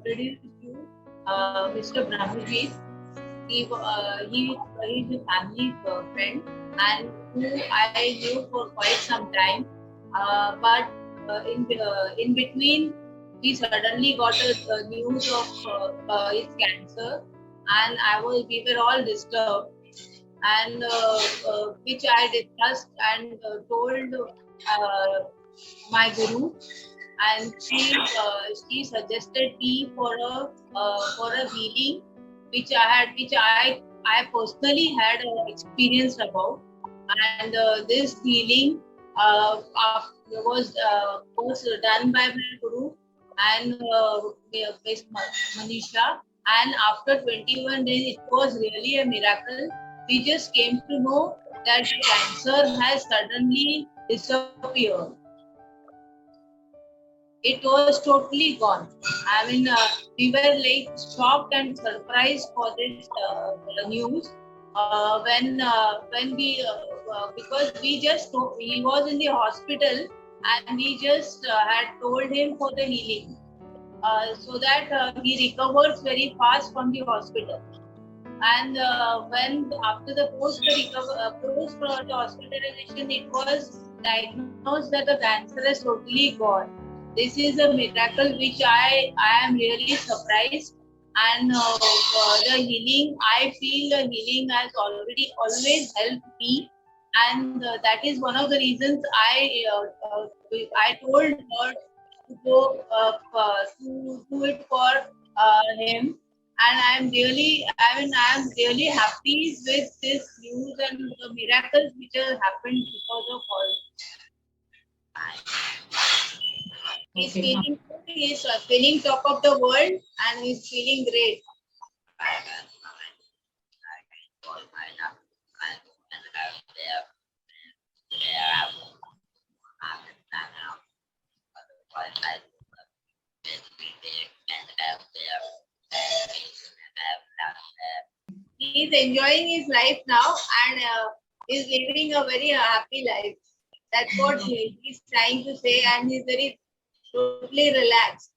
introduce you Mr. Brahmajit. He's a family friend and who I knew for quite some time. But in between, we suddenly got a news of his cancer, and we were all disturbed, and which I discussed and told my guru, and she suggested me for a healing which I personally had experienced about, and this healing was done by my guru and Miss Manisha, and after 21 days it was really a miracle. We just came to know that cancer has suddenly disappeared. It was totally gone. I mean, we were like shocked and surprised for this news when we because we just he was in the hospital, and we just had told him for the healing, so that he recovers very fast from the hospital. And when after the post the hospitalization, it was diagnosed that the cancer is totally gone. This is a miracle which I am really surprised, and the healing, I feel the healing has always helped me, and that is one of the reasons I told her to go to do it for him. And I'm really happy with this news and the miracles which have happened because of all. He's feeling top of the world, and he's feeling great. He's enjoying his life now, and he's living a very happy life. That's what he's trying to say, and he's very totally relaxed.